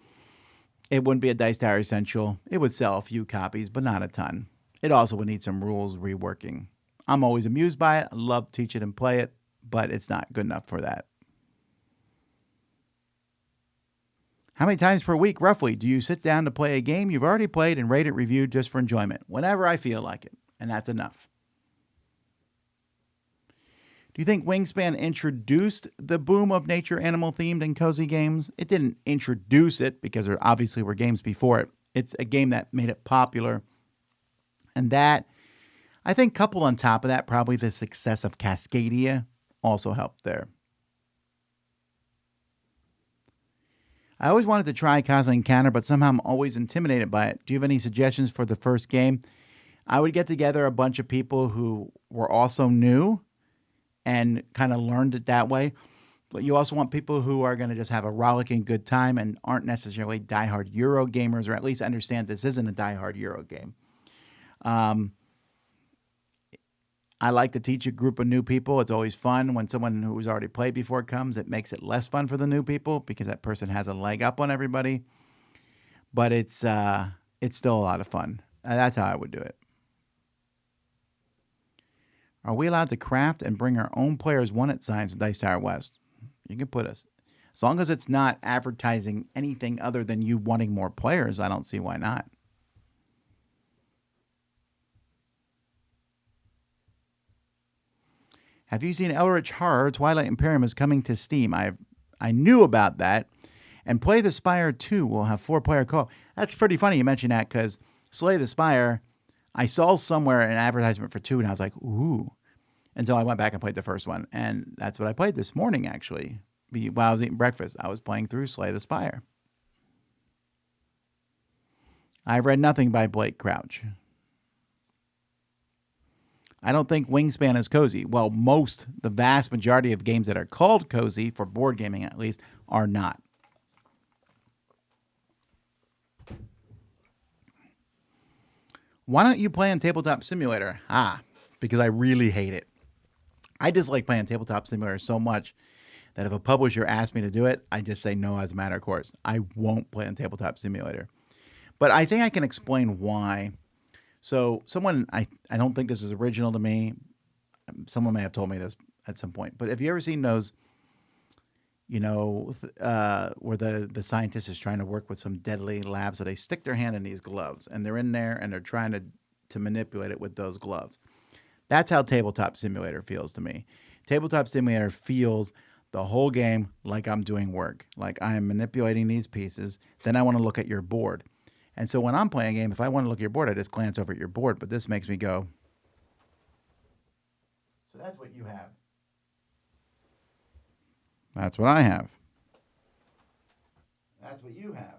It wouldn't be a Dice Tower Essential. It would sell a few copies, but not a ton. It also would need some rules reworking. I'm always amused by it. I love to teach it and play it, but it's not good enough for that. How many times per week, roughly, do you sit down to play a game you've already played and rate it reviewed just for enjoyment? Whenever I feel like it, and that's enough. Do you think Wingspan introduced the boom of nature animal themed and cozy games? It didn't introduce it because there obviously were games before it. It's a game that made it popular. And that, I think, coupled on top of that, probably the success of Cascadia also helped there. I always wanted to try Cosmic Encounter, but somehow I'm always intimidated by it. Do you have any suggestions for the first game? I would get together a bunch of people who were also new and kind of learned it that way. But you also want people who are going to just have a rollicking good time and aren't necessarily diehard Euro gamers, or at least understand this isn't a diehard Euro game. I like to teach a group of new people. It's always fun when someone who's already played before comes. It makes it less fun for the new people because that person has a leg up on everybody. But it's still a lot of fun. That's how I would do it. Are we allowed to craft and bring our own players one-at signs in Dice Tower West? You can put us. As long as it's not advertising anything other than you wanting more players, I don't see why not. Have you seen Eldritch Horror? Twilight Imperium is coming to Steam. I knew about that. And Play the Spire 2 will have 4-player co-op. That's pretty funny you mention that because Slay the Spire, I saw somewhere an advertisement for 2 and I was like, ooh. And so I went back and played the first one. And that's what I played this morning, actually. While I was eating breakfast, I was playing through Slay the Spire. I've read nothing by Blake Crouch. I don't think Wingspan is cozy. Well, the vast majority of games that are called cozy, for board gaming at least, are not. Why don't you play on Tabletop Simulator? Because I really hate it. I dislike playing Tabletop Simulator so much that if a publisher asks me to do it, I just say no as a matter of course. I won't play on Tabletop Simulator. But I think I can explain why. So I don't think this is original to me. Someone may have told me this at some point. But have you ever seen those, where the scientist is trying to work with some deadly lab, so they stick their hand in these gloves, and they're in there, and they're trying to manipulate it with those gloves. That's how Tabletop Simulator feels to me. Tabletop Simulator feels the whole game like I'm doing work, like I am manipulating these pieces. Then I want to look at your board. And so when I'm playing a game, if I want to look at your board, I just glance over at your board. But this makes me go, so that's what you have. That's what I have. That's what you have.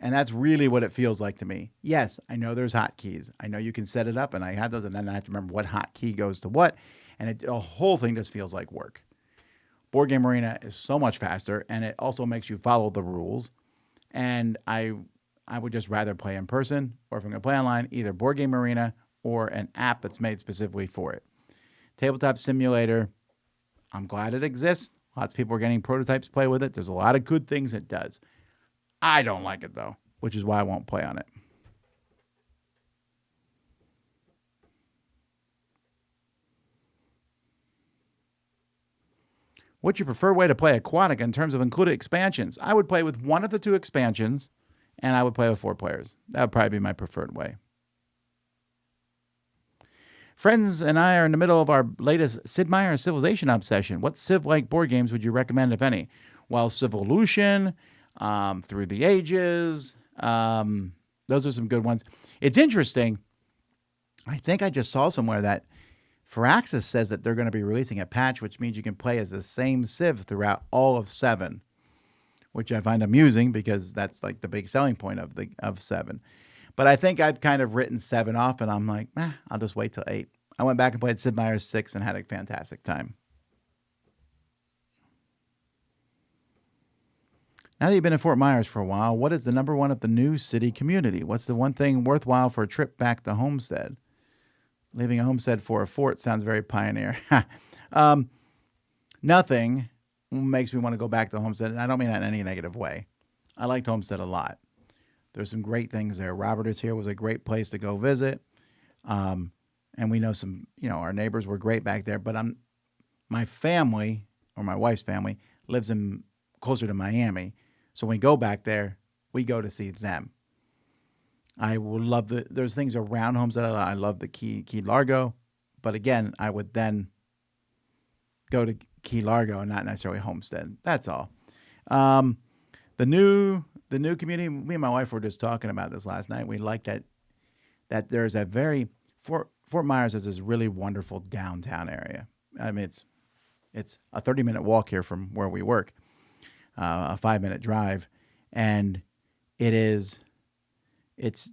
And that's really what it feels like to me. Yes, I know there's hotkeys. I know you can set it up, and I have those, and then I have to remember what hotkey goes to what. And the whole thing just feels like work. Board Game Arena is so much faster, and it also makes you follow the rules. And I would just rather play in person, or if I'm going to play online, either Board Game Arena or an app that's made specifically for it. Tabletop Simulator, I'm glad it exists. Lots of people are getting prototypes to play with it. There's a lot of good things it does. I don't like it, though, which is why I won't play on it. What's your preferred way to play Aquatic in terms of included expansions? I would play with one of the 2 expansions, and I would play with 4 players. That would probably be my preferred way. Friends and I are in the middle of our latest Sid Meier Civilization obsession. What Civ-like board games would you recommend, if any? Well, Civolution, Through the Ages, those are some good ones. It's interesting. I think I just saw somewhere that Firaxis says that they're going to be releasing a patch, which means you can play as the same Civ throughout all of 7. Which I find amusing because that's like the big selling point of 7. But I think I've kind of written 7 off, and I'm like, I'll just wait till 8. I went back and played Sid Meier's 6 and had a fantastic time. Now that you've been in Fort Myers for a while, what is the number one of the new city community? What's the one thing worthwhile for a trip back to Homestead? Leaving a homestead for a fort sounds very pioneer. um, Nothing makes me want to go back to Homestead, and I don't mean that in any negative way. I liked Homestead a lot. There's some great things there. Robert is here was a great place to go visit. And we know some, our neighbors were great back there. But my family, or my wife's family, lives in closer to Miami. So when we go back there, we go to see them. I will love there's things around Homestead. I love the Key Largo. But again, I would then go to Key Largo and not necessarily Homestead. That's all. The new community, me and my wife were just talking about this last night. We like that there's a very Fort Myers is this really wonderful downtown area. I mean, it's a 30-minute walk here from where we work, a 5-minute drive, and it's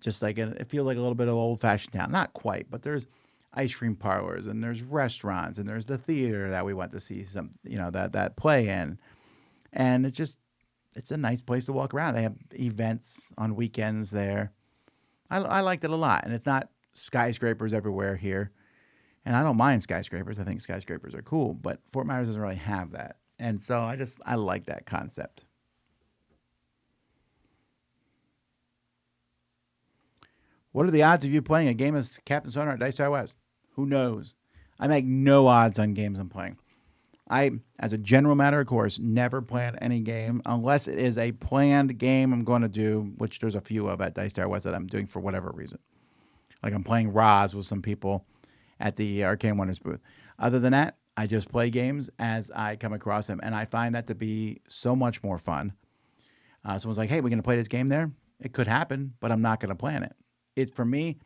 just like it feels like a little bit of old-fashioned town. Not quite, but there's ice cream parlors and there's restaurants and there's the theater that we went to see some, that play in, and it's a nice place to walk around. They have events on weekends there. I liked it a lot, and it's not skyscrapers everywhere here. And I don't mind skyscrapers. I think skyscrapers are cool, but Fort Myers doesn't really have that. And so I like that concept. What are the odds of you playing a game as Captain Sonar at Dice Tower West? Who knows? I make no odds on games I'm playing. I, as a general matter of course, never plan any game unless it is a planned game I'm going to do, which there's a few of at Dice Tower West that I'm doing for whatever reason. Like I'm playing Roz with some people at the Arcane Wonders booth. Other than that, I just play games as I come across them, and I find that to be so much more fun. Someone's like, hey, we're going to play this game there? It could happen, but I'm not going to plan it. For me,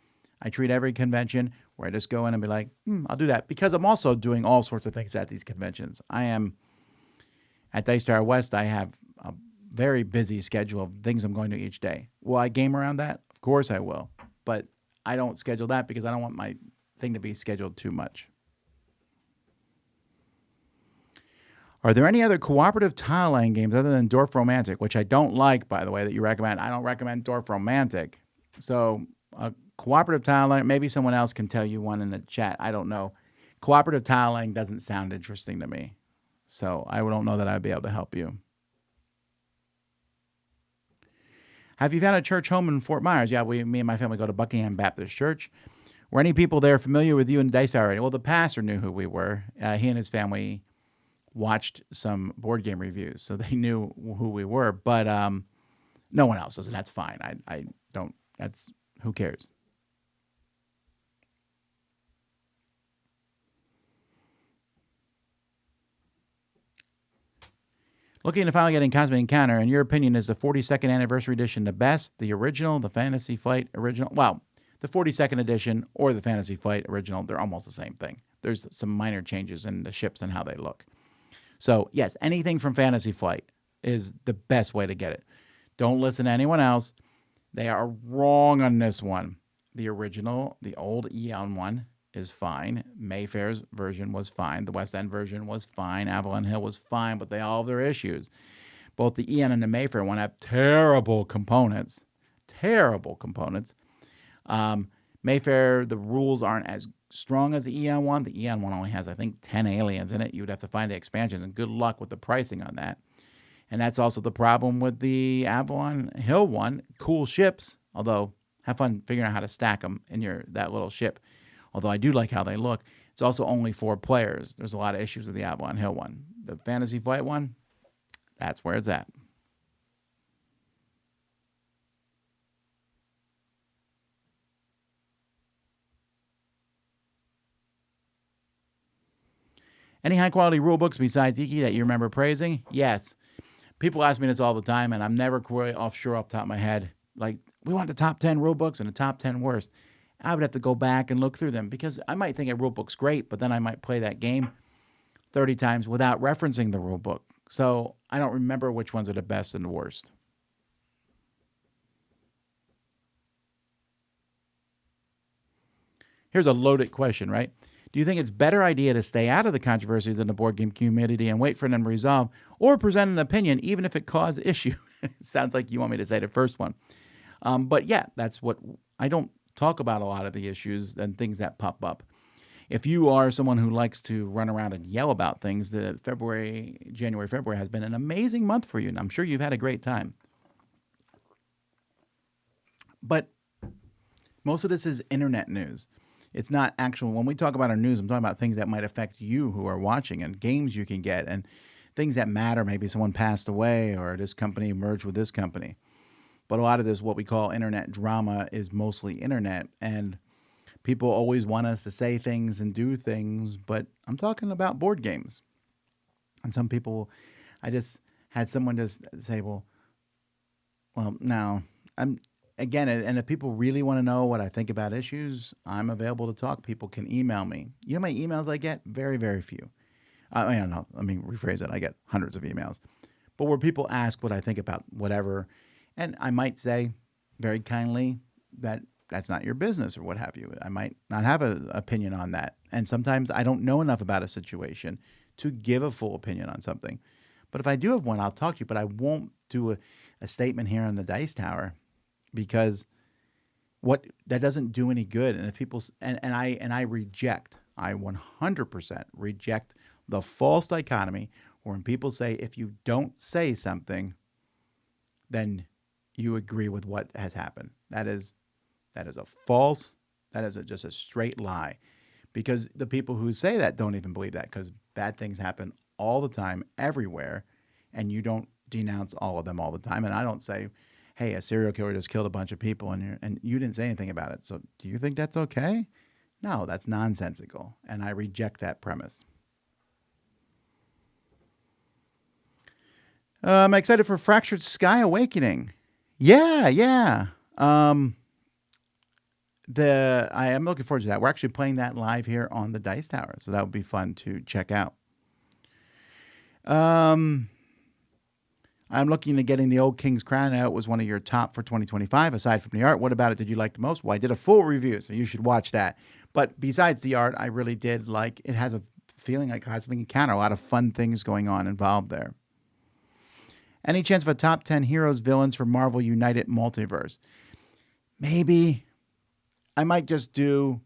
I treat every convention where I just go in and be like, I'll do that. Because I'm also doing all sorts of things at these conventions. I am, at Dice Tower West, I have a very busy schedule of things I'm going to each day. Will I game around that? Of course I will. But I don't schedule that because I don't want my thing to be scheduled too much. Are there any other cooperative tile laying games other than Dwarf Romantic, which I don't like, by the way, that you recommend? I don't recommend Dwarf Romantic. So cooperative tile laying, maybe someone else can tell you one in the chat. I don't know. Cooperative tile laying doesn't sound interesting to me. So I don't know that I'd be able to help you. Have you found a church home in Fort Myers? Yeah, me and my family go to Buckingham Baptist Church. Were any people there familiar with you and Dice already? Well, the pastor knew who we were. He and his family watched some board game reviews, so they knew who we were. But no one else does, and that's fine. I don't. That's who cares. Looking to finally getting Cosmic Encounter, in your opinion, is the 42nd Anniversary Edition the best, the original, the Fantasy Flight original? Well, the 42nd Edition or the Fantasy Flight original, they're almost the same thing. There's some minor changes in the ships and how they look. So, yes, anything from Fantasy Flight is the best way to get it. Don't listen to anyone else. They are wrong on this one. The original, the old Eon one, is fine. Mayfair's version was fine. The West End version was fine. Avalon Hill was fine, but they all have their issues. Both the Eon and the Mayfair one have terrible components. Terrible components. Mayfair, the rules aren't as strong as the Eon one. The Eon one only has, I think, 10 aliens in it. You would have to find the expansions, and good luck with the pricing on that. And that's also the problem with the Avalon Hill one. Cool ships, although have fun figuring out how to stack them in that little ship. Although I do like how they look. It's also only 4 players. There's a lot of issues with the Avalon Hill one. The Fantasy Flight one, that's where it's at. Any high-quality rule books besides Iki that you remember praising? Yes. People ask me this all the time, and I'm never quite sure off the top of my head. Like, we want the top 10 rule books and the top 10 worst. I would have to go back and look through them because I might think a rule book's great, but then I might play that game 30 times without referencing the rule book. So I don't remember which ones are the best and the worst. Here's a loaded question, right? Do you think it's a better idea to stay out of the controversies in the board game community and wait for them to resolve, or present an opinion even if it causes issue? Sounds like you want me to say the first one. But yeah, that's what I don't talk about a lot of the issues and things that pop up. If you are someone who likes to run around and yell about things, the January, February has been an amazing month for you, and I'm sure you've had a great time. But most of this is internet news. It's not actual. When we talk about our news, I'm talking about things that might affect you who are watching and games you can get and things that matter. Maybe someone passed away or this company merged with this company. But a lot of this, what we call internet drama, is mostly internet. And people always want us to say things and do things. But I'm talking about board games. And some people, I just had someone just say, well, no, I'm again, and if people really want to know what I think about issues, I'm available to talk. People can email me. You know how many emails I get? Very, very few. I don't know. Let me rephrase it. I get hundreds of emails. But where people ask what I think about whatever, and I might say very kindly that that's not your business or what have you. I might not have an opinion on that. And sometimes I don't know enough about a situation to give a full opinion on something. But if I do have one, I'll talk to you. But I won't do a statement here on the Dice Tower because what that doesn't do any good. And if people I reject, I 100% reject the false dichotomy when people say if you don't say something, then you agree with what has happened. That is a false. That is just a straight lie, because the people who say that don't even believe that, because bad things happen all the time, everywhere, and you don't denounce all of them all the time. And I don't say, hey, a serial killer just killed a bunch of people and you didn't say anything about it. So do you think that's okay? No, that's nonsensical. And I reject that premise. I'm excited for Fractured Sky Awakening. Yeah. I am looking forward to that. We're actually playing that live here on the Dice Tower, so that would be fun to check out. I'm looking at getting the Old King's Crown out. It was one of your top for 2025, aside from the art. What about it did you like the most? Well, I did a full review, so you should watch that. But besides the art, I really did like it. Has a feeling like Cosmic Encounter. A lot of fun things going on involved there. Any chance of a top 10 heroes, villains for Marvel United Multiverse? Maybe. I might just do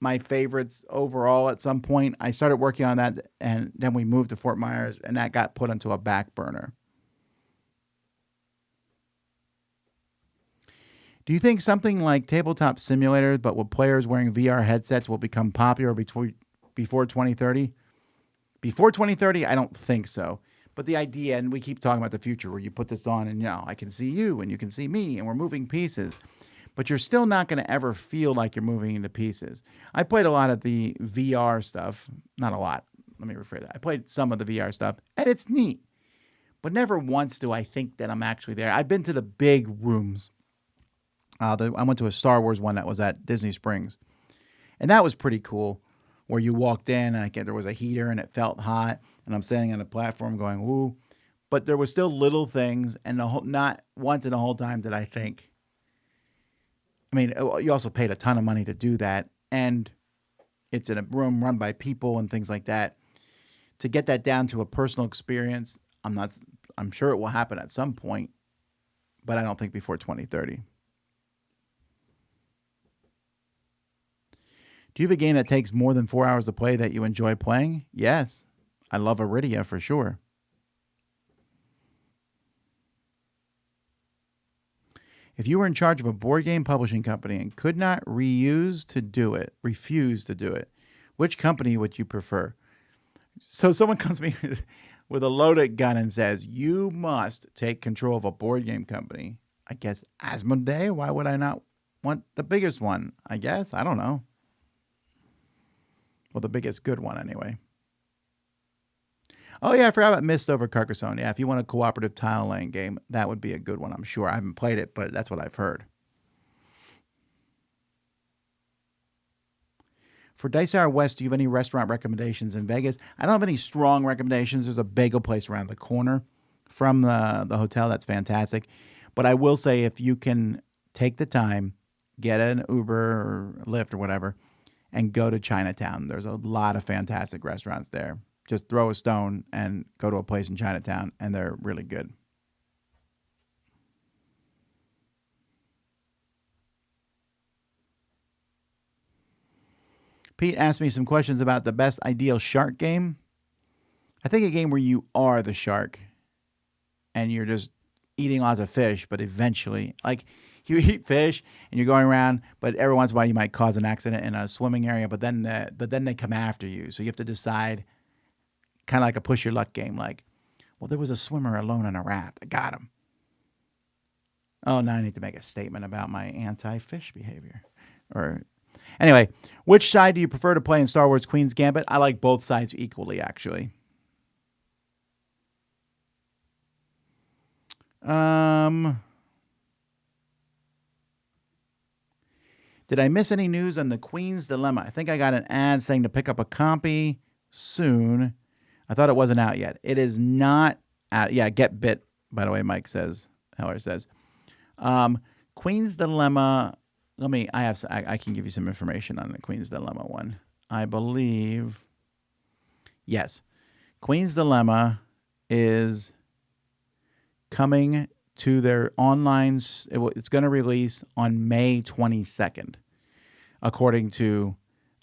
my favorites overall at some point. I started working on that, and then we moved to Fort Myers, and that got put onto a back burner. Do you think something like Tabletop Simulator, but with players wearing VR headsets, will become popular before 2030? Before 2030, I don't think so. But the idea, and we keep talking about the future, where you put this on and, I can see you and you can see me and we're moving pieces. But you're still not going to ever feel like you're moving into pieces. I played a lot of the VR stuff. Not a lot. Let me rephrase that. I played some of the VR stuff, and it's neat. But never once do I think that I'm actually there. I've been to the big rooms. I went to a Star Wars one that was at Disney Springs. And that was pretty cool, where you walked in, and there was a heater, and it felt hot. And I'm standing on the platform going, ooh. But there were still little things, and not once in the whole time did I think. I mean, you also paid a ton of money to do that, and it's in a room run by people and things like that. To get that down to a personal experience, I'm sure it will happen at some point, but I don't think before 2030. Do you have a game that takes more than 4 hours to play that you enjoy playing? Yes. I love Iridia for sure. If you were in charge of a board game publishing company and could not refuse to do it, which company would you prefer? So someone comes to me with a loaded gun and says, you must take control of a board game company. I guess Asmodee? Why would I not want the biggest one? I guess. I don't know. Well, the biggest good one anyway. Oh, yeah, I forgot about Mist over Carcassonne. Yeah, if you want a cooperative tile-laying game, that would be a good one, I'm sure. I haven't played it, but that's what I've heard. For Dice Hour West, do you have any restaurant recommendations in Vegas? I don't have any strong recommendations. There's a bagel place around the corner from the hotel. That's fantastic. But I will say, if you can take the time, get an Uber or Lyft or whatever, and go to Chinatown. There's a lot of fantastic restaurants there. Just throw a stone and go to a place in Chinatown, and they're really good. Pete asked me some questions about the best ideal shark game. I think a game where you are the shark and you're just eating lots of fish, but eventually, like you eat fish and you're going around, but every once in a while you might cause an accident in a swimming area, but then they come after you. So you have to decide, kind of like a push your luck game, like, well, there was a swimmer alone in a raft. I got him. Oh, now I need to make a statement about my anti-fish behavior. Or anyway, which side do you prefer to play in Star Wars Queen's Gambit? I like both sides equally, actually. Did I miss any news on the Queen's Dilemma? I think I got an ad saying to pick up a copy soon. I thought it wasn't out yet. It is not out. Yeah, get bit, by the way, Mike says. Heller says. Queen's Dilemma. I can give you some information on the Queen's Dilemma one. I believe. Yes. Queen's Dilemma is coming to their online. It's going to release on May 22nd, according to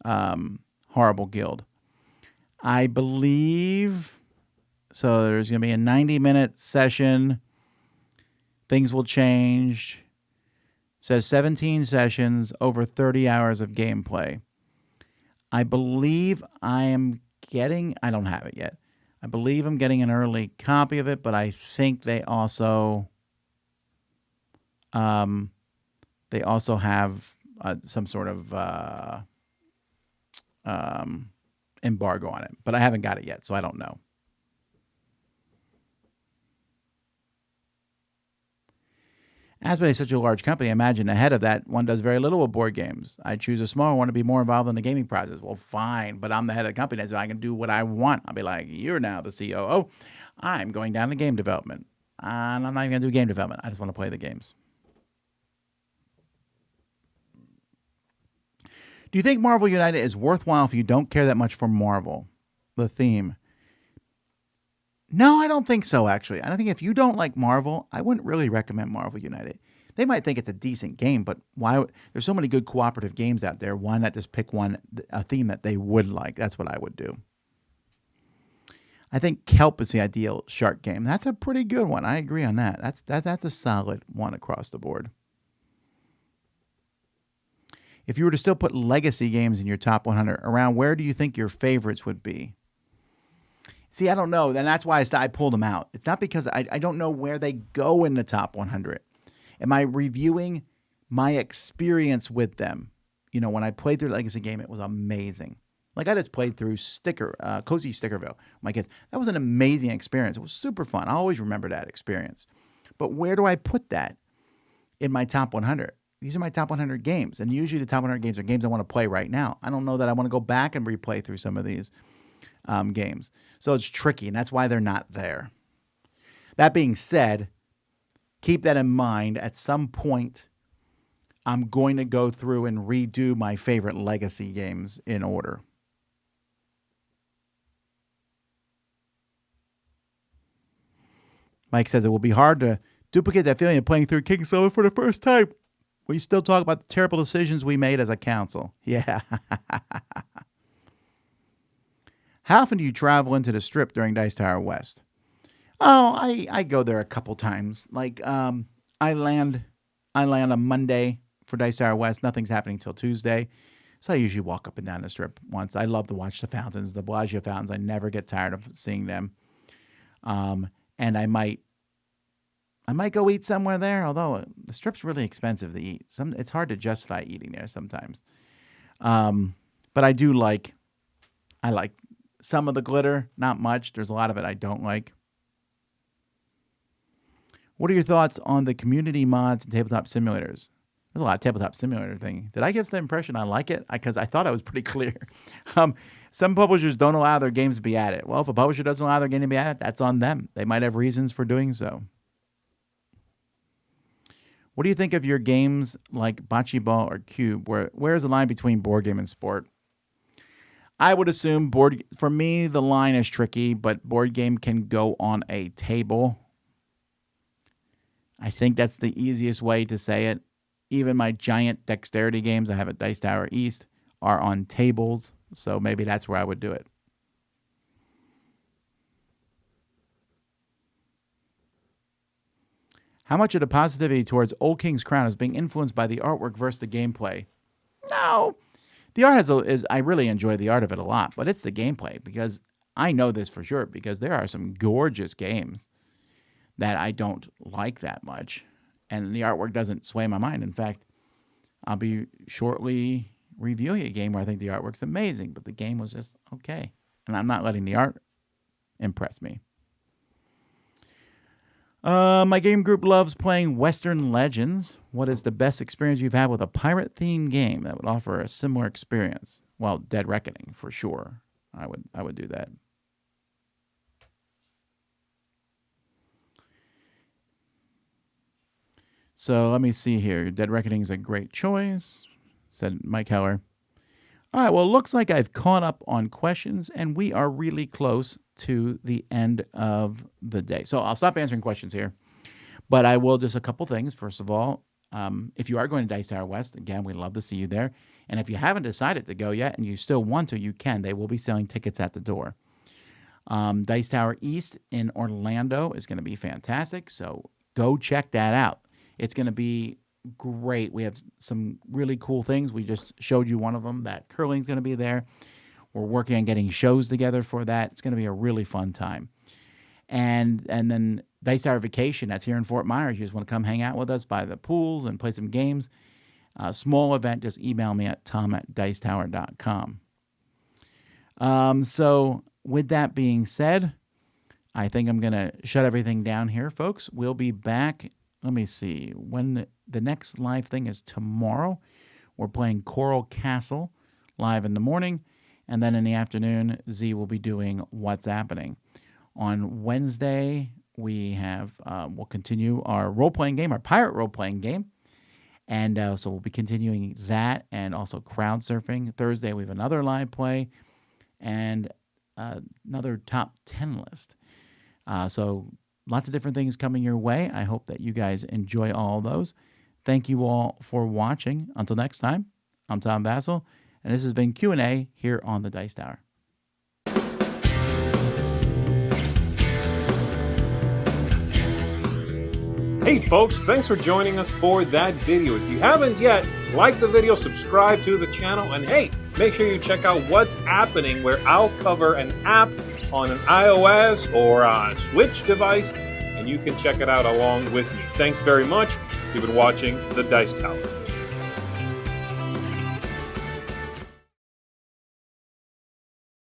Horrible Guild. I believe so. There's going to be a 90-minute session. Things will change. It says 17 sessions, over 30 hours of gameplay. I believe I don't have it yet. I believe I'm getting an early copy of it, but I think they also have some sort of embargo on it. But I haven't got it yet, so I don't know. Asmodee is such a large company. I imagine ahead of that, one does very little with board games. I choose a smaller one to be more involved in the gaming process. Well, fine, but I'm the head of the company, so I can do what I want. I'll be like, you're now the COO. I'm going down to game development. And I'm not even going to do game development. I just want to play the games. Do you think Marvel United is worthwhile if you don't care that much for Marvel, the theme? No, I don't think so, actually. I don't think if you don't like Marvel, I wouldn't really recommend Marvel United. They might think it's a decent game, but why? There's so many good cooperative games out there. Why not just pick a theme that they would like? That's what I would do. I think Kelp is the ideal shark game. That's a pretty good one. I agree on that. That's a solid one across the board. If you were to still put legacy games in your top 100, around where do you think your favorites would be? See, I don't know. And that's why I pulled them out. It's not because I don't know where they go in the top 100. Am I reviewing my experience with them? You know, when I played through Legacy game, it was amazing. Like I just played through Cozy Stickerville. My kids, that was an amazing experience. It was super fun. I always remember that experience. But where do I put that in my top 100? These are my top 100 games. And usually the top 100 games are games I want to play right now. I don't know that I want to go back and replay through some of these games. So it's tricky, and that's why they're not there. That being said, keep that in mind. At some point, I'm going to go through and redo my favorite legacy games in order. Mike says it will be hard to duplicate that feeling of playing through King's Summer for the first time. We still talk about the terrible decisions we made as a council. Yeah. How often do you travel into the Strip during Dice Tower West? Oh, I go there a couple times. Like I land on Monday for Dice Tower West. Nothing's happening until Tuesday. So I usually walk up and down the Strip once. I love to watch the fountains, the Bellagio fountains. I never get tired of seeing them. And I might go eat somewhere there, although the Strip's really expensive to eat. It's hard to justify eating there sometimes. But I like some of the glitter, not much. There's a lot of it I don't like. What are your thoughts on the community mods and tabletop simulators? There's a lot of tabletop simulator thing. Did I give the impression I like it? Because I thought I was pretty clear. Some publishers don't allow their games to be added. Well, if a publisher doesn't allow their game to be added, that's on them. They might have reasons for doing so. What do you think of your games like Bocce Ball or Cube? Where is the line between board game and sport? I would assume for me, the line is tricky, but board game can go on a table. I think that's the easiest way to say it. Even my giant dexterity games I have at Dice Tower East are on tables, so maybe that's where I would do it. How much of the positivity towards Old King's Crown is being influenced by the artwork versus the gameplay? No. The art I really enjoy the art of it a lot, but it's the gameplay, because I know this for sure, because there are some gorgeous games that I don't like that much, and the artwork doesn't sway my mind. In fact, I'll be shortly reviewing a game where I think the artwork's amazing, but the game was just okay, and I'm not letting the art impress me. My game group loves playing Western Legends. What is the best experience you've had with a pirate-themed game that would offer a similar experience? Well, Dead Reckoning, for sure. I would do that. So let me see here. Dead Reckoning is a great choice, said Mike Heller. All right, well, it looks like I've caught up on questions, and we are really close to the end of the day. So I'll stop answering questions here, but I will just a couple things. First of all, if you are going to Dice Tower West, again, we'd love to see you there. And if you haven't decided to go yet and you still want to, you can. They will be selling tickets at the door. Dice Tower East in Orlando is going to be fantastic, so go check that out. It's going to be great. We have some really cool things. We just showed you one of them. That curling's going to be there. We're working on getting shows together for that. It's going to be a really fun time. And then Dice Tower Vacation, that's here in Fort Myers. You just want to come hang out with us by the pools and play some games. Small event, just email me at tom@dicetower.com. So with that being said, I think I'm going to shut everything down here, folks. We'll be back. Let me see. When the next live thing is tomorrow. We're playing Coral Castle live in the morning. And then in the afternoon, Z will be doing What's Happening. On Wednesday, we'll continue our role-playing game, our pirate role-playing game. And so we'll be continuing that and also crowd surfing. Thursday, we have another live play and another top 10 list. So lots of different things coming your way. I hope that you guys enjoy all those. Thank you all for watching. Until next time, I'm Tom Vasel, and this has been Q&A here on the Dice Tower. Hey folks, thanks for joining us for that video. If you haven't yet, like the video, subscribe to the channel, and hey, make sure you check out What's Happening, where I'll cover an app on an iOS or a Switch device, and you can check it out along with me. Thanks very much. You've been watching The Dice Tower.